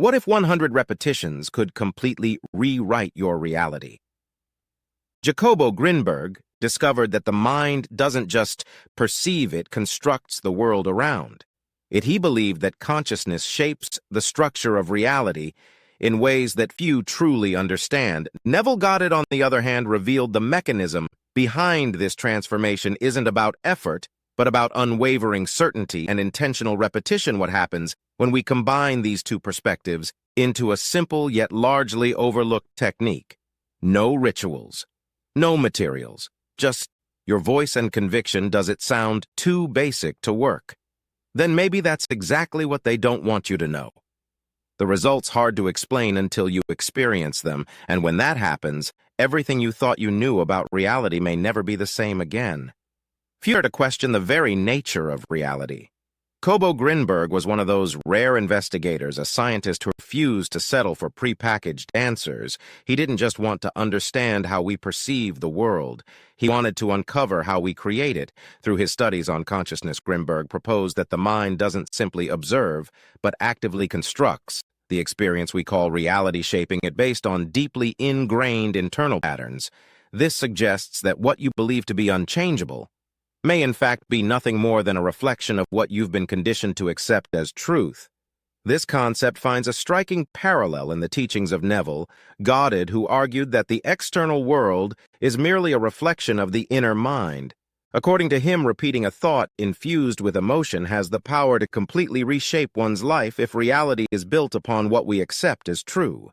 What if 100 repetitions could completely rewrite your reality? Jacobo Grinberg discovered that the mind doesn't just perceive, it constructs the world around it. He believed that consciousness shapes the structure of reality in ways that few truly understand. Neville Goddard, on the other hand, revealed the mechanism behind this transformation isn't about effort, but about unwavering certainty and intentional repetition. What happens when we combine these two perspectives into a simple yet largely overlooked technique? No rituals, no materials, just your voice and conviction. Does it sound too basic to work? Then maybe that's exactly what they don't want you to know. The result's hard to explain until you experience them, and when that happens, everything you thought you knew about reality may never be the same again. Few are to question the very nature of reality. Jacobo Grinberg was one of those rare investigators, a scientist who refused to settle for prepackaged answers. He didn't just want to understand how we perceive the world. He wanted to uncover how we create it. Through his studies on consciousness, Grinberg proposed that the mind doesn't simply observe, but actively constructs the experience we call reality, shaping it based on deeply ingrained internal patterns. This suggests that what you believe to be unchangeable may in fact be nothing more than a reflection of what you've been conditioned to accept as truth. This concept finds a striking parallel in the teachings of Neville Goddard, who argued that the external world is merely a reflection of the inner mind. According to him, repeating a thought infused with emotion has the power to completely reshape one's life if reality is built upon what we accept as true.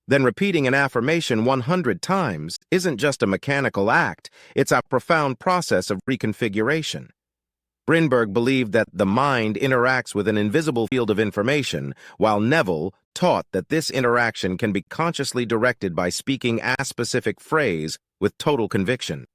Then repeating an affirmation 100 times isn't just a mechanical act, it's a profound process of reconfiguration. Grinberg believed that the mind interacts with an invisible field of information, while Neville taught that this interaction can be consciously directed by speaking a specific phrase with total conviction.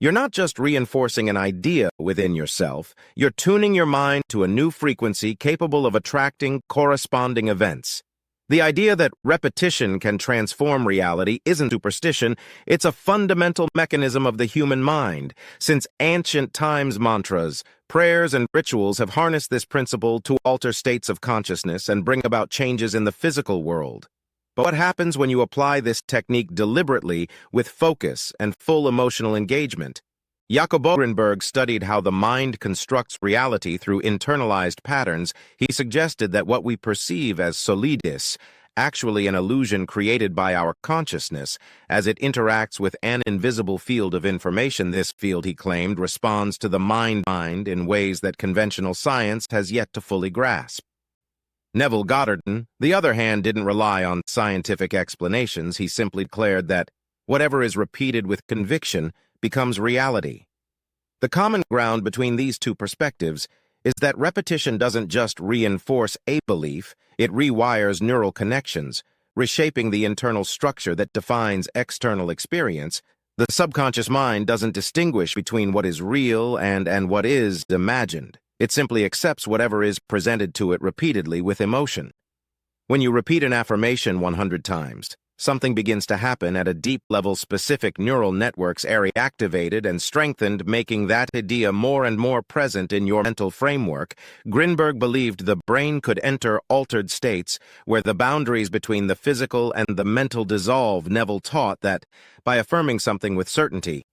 You're not just reinforcing an idea within yourself, you're tuning your mind to a new frequency capable of attracting corresponding events. The idea that repetition can transform reality isn't superstition, it's a fundamental mechanism of the human mind. Since ancient times, mantras, prayers, and rituals have harnessed this principle to alter states of consciousness and bring about changes in the physical world. But what happens when you apply this technique deliberately with focus and full emotional engagement? Jacobo Grinberg studied how the mind constructs reality through internalized patterns. He suggested that what we perceive as solidus, actually an illusion created by our consciousness, as it interacts with an invisible field of information. This field, he claimed, responds to the mind in ways that conventional science has yet to fully grasp. Neville Goddard, on the other hand, didn't rely on scientific explanations. He simply declared that whatever is repeated with conviction becomes reality. The common ground between these two perspectives is that repetition doesn't just reinforce a belief, it rewires neural connections, reshaping the internal structure that defines external experience. The subconscious mind doesn't distinguish between what is real and what is imagined. It simply accepts whatever is presented to it repeatedly with emotion. When you repeat an affirmation 100 times, something begins to happen at a deep level. Specific neural networks are activated and strengthened, making that idea more and more present in your mental framework. Grinberg believed the brain could enter altered states where the boundaries between the physical and the mental dissolve. Neville taught that by affirming something with certainty,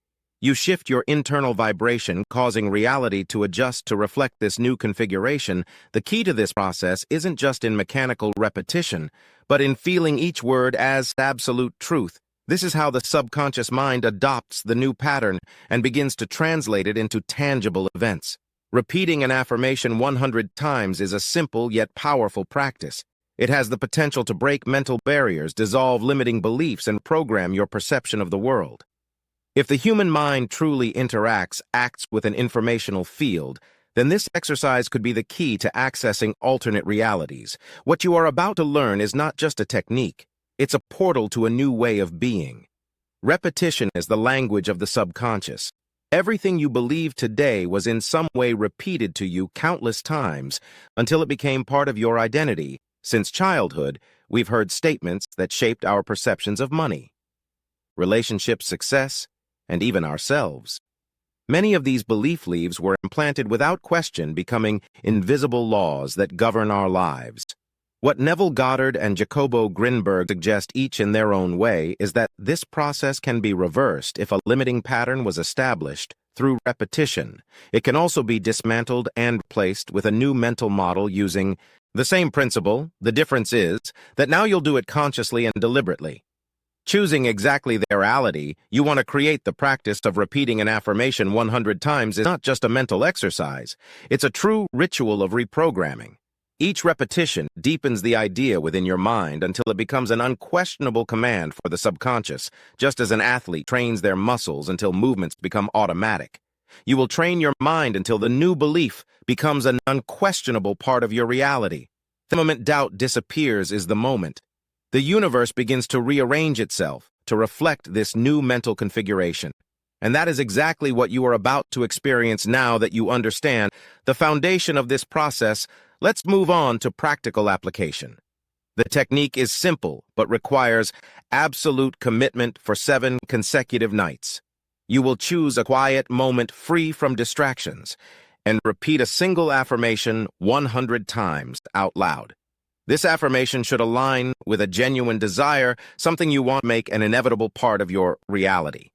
you shift your internal vibration, causing reality to adjust to reflect this new configuration. The key to this process isn't just in mechanical repetition, but in feeling each word as absolute truth. This is how the subconscious mind adopts the new pattern and begins to translate it into tangible events. Repeating an affirmation 100 times is a simple yet powerful practice. It has the potential to break mental barriers, dissolve limiting beliefs, and program your perception of the world. If the human mind truly acts with an informational field, then this exercise could be the key to accessing alternate realities. What you are about to learn is not just a technique, it's a portal to a new way of being. Repetition is the language of the subconscious. Everything you believe today was in some way repeated to you countless times until it became part of your identity. Since childhood, we've heard statements that shaped our perceptions of money, relationship success, and even ourselves. Many of these belief leaves were implanted without question, becoming invisible laws that govern our lives. What Neville Goddard and Jacobo Grinberg suggest each in their own way is that this process can be reversed if a limiting pattern was established through repetition. It can also be dismantled and replaced with a new mental model using the same principle. The difference is that now you'll do it consciously and deliberately. Choosing exactly their reality, you want to create the practice of repeating an affirmation 100 times is not just a mental exercise. It's a true ritual of reprogramming. Each repetition deepens the idea within your mind until it becomes an unquestionable command for the subconscious, just as an athlete trains their muscles until movements become automatic. You will train your mind until the new belief becomes an unquestionable part of your reality. The moment doubt disappears is the moment the universe begins to rearrange itself to reflect this new mental configuration. And that is exactly what you are about to experience now that you understand the foundation of this process. Let's move on to practical application. The technique is simple, but requires absolute commitment for 7 consecutive nights. You will choose a quiet moment free from distractions and repeat a single affirmation 100 times out loud. This affirmation should align with a genuine desire, something you want to make an inevitable part of your reality.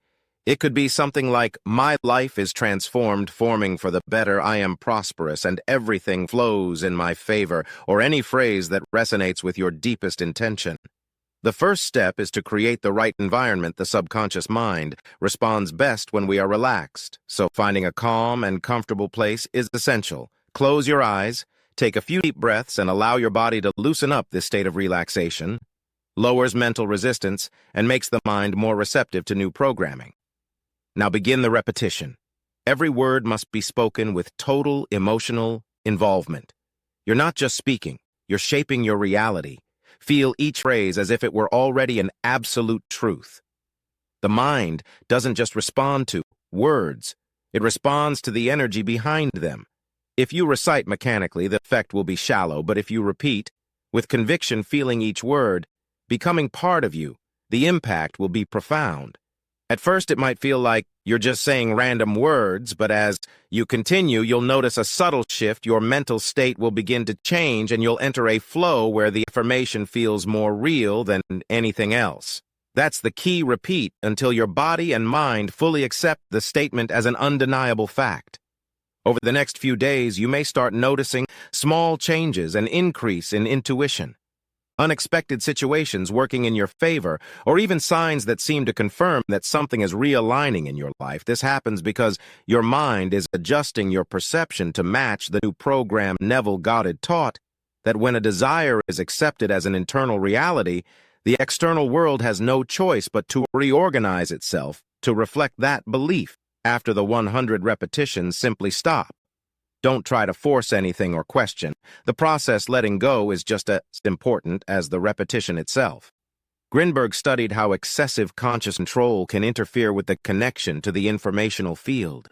It could be something like, "My life is transformed, forming for the better, I am prosperous, and everything flows in my favor," or any phrase that resonates with your deepest intention. The first step is to create the right environment. The subconscious mind responds best when we are relaxed, so finding a calm and comfortable place is essential. Close your eyes. Take a few deep breaths and allow your body to loosen up. This state of relaxation lowers mental resistance and makes the mind more receptive to new programming. Now begin the repetition. Every word must be spoken with total emotional involvement. You're not just speaking, you're shaping your reality. Feel each phrase as if it were already an absolute truth. The mind doesn't just respond to words, it responds to the energy behind them. If you recite mechanically, the effect will be shallow, but if you repeat, with conviction, feeling each word, becoming part of you, the impact will be profound. At first, it might feel like you're just saying random words, but as you continue, you'll notice a subtle shift. Your mental state will begin to change, and you'll enter a flow where the affirmation feels more real than anything else. That's the key. Repeat until your body and mind fully accept the statement as an undeniable fact. Over the next few days, you may start noticing small changes, an increase in intuition, unexpected situations working in your favor, or even signs that seem to confirm that something is realigning in your life. This happens because your mind is adjusting your perception to match the new program. Neville Goddard taught that when a desire is accepted as an internal reality, the external world has no choice but to reorganize itself to reflect that belief. After the 100 repetitions, simply stop. Don't try to force anything or question. The process letting go is just as important as the repetition itself. Grinberg studied how excessive conscious control can interfere with the connection to the informational field.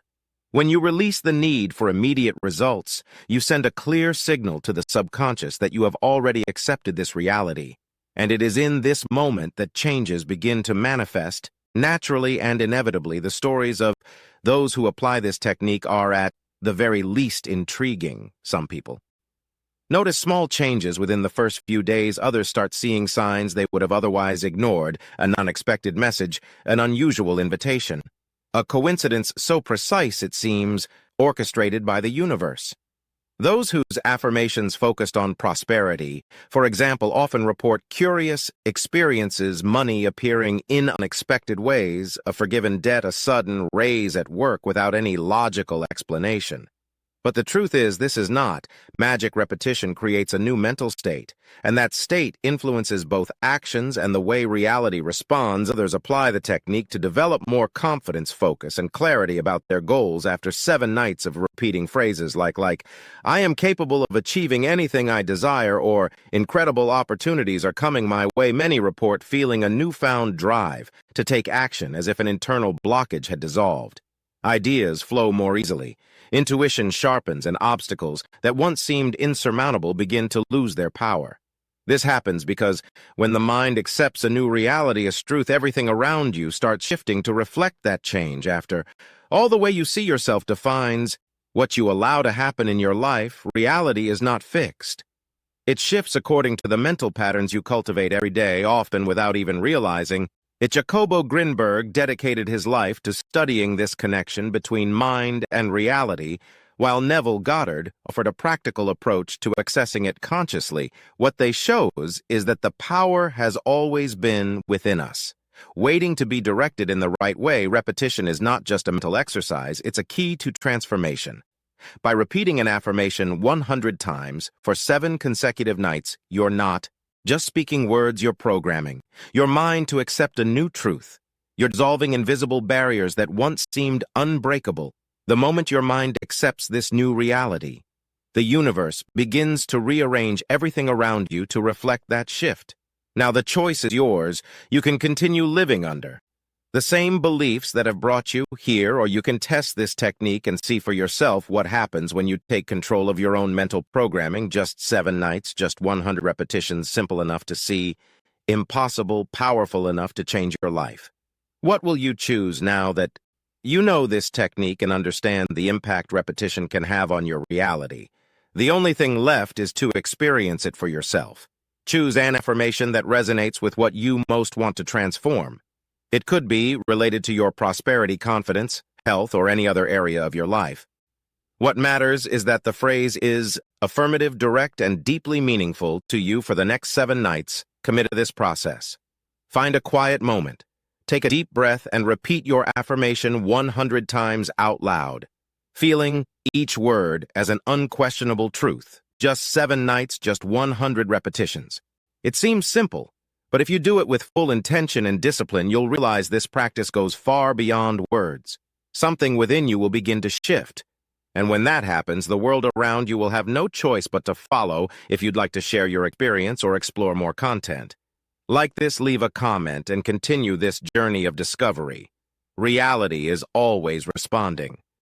When you release the need for immediate results, you send a clear signal to the subconscious that you have already accepted this reality. And it is in this moment that changes begin to manifest naturally and inevitably. The stories of those who apply this technique are at the very least intriguing. Some people notice small changes within the first few days. Others start seeing signs they would have otherwise ignored, an unexpected message, an unusual invitation. A coincidence so precise it seems orchestrated by the universe. Those whose affirmations focused on prosperity, for example, often report curious experiences, money appearing in unexpected ways, a forgiven debt, a sudden raise at work without any logical explanation. But the truth is, this is not magic. Repetition creates a new mental state, and that state influences both actions and the way reality responds. Others apply the technique to develop more confidence, focus, and clarity about their goals. After 7 nights of repeating phrases like, "I am capable of achieving anything I desire," or "incredible opportunities are coming my way," many report feeling a newfound drive to take action, as if an internal blockage had dissolved. Ideas flow more easily. Intuition sharpens, and obstacles that once seemed insurmountable begin to lose their power. This happens because when the mind accepts a new reality as truth, everything around you starts shifting to reflect that change. After all, the way you see yourself defines what you allow to happen in your life. Reality is not fixed. It shifts according to the mental patterns you cultivate every day, often without even realizing it. Jacobo Grinberg dedicated his life to studying this connection between mind and reality, while Neville Goddard offered a practical approach to accessing it consciously. What they shows is that the power has always been within us, waiting to be directed in the right way. Repetition is not just a mental exercise, it's a key to transformation. By repeating an affirmation 100 times for 7 consecutive nights, you're not just speaking words, you're programming your mind to accept a new truth. You're dissolving invisible barriers that once seemed unbreakable. The moment your mind accepts this new reality, the universe begins to rearrange everything around you to reflect that shift. Now the choice is yours. You can continue living under the same beliefs that have brought you here, or you can test this technique and see for yourself what happens when you take control of your own mental programming. Just 7 nights, just 100 repetitions, simple enough to see, impossible, powerful enough to change your life. What will you choose now that you know this technique and understand the impact repetition can have on your reality? The only thing left is to experience it for yourself. Choose an affirmation that resonates with what you most want to transform. It could be related to your prosperity, confidence, health, or any other area of your life. What matters is that the phrase is affirmative, direct, and deeply meaningful to you. For the next 7 nights, commit to this process. Find a quiet moment. Take a deep breath and repeat your affirmation 100 times out loud, feeling each word as an unquestionable truth. Just 7 nights, just 100 repetitions. It seems simple, but if you do it with full intention and discipline, you'll realize this practice goes far beyond words. Something within you will begin to shift. And when that happens, the world around you will have no choice but to follow. If you'd like to share your experience or explore more content, like this, leave a comment and continue this journey of discovery. Reality is always responding.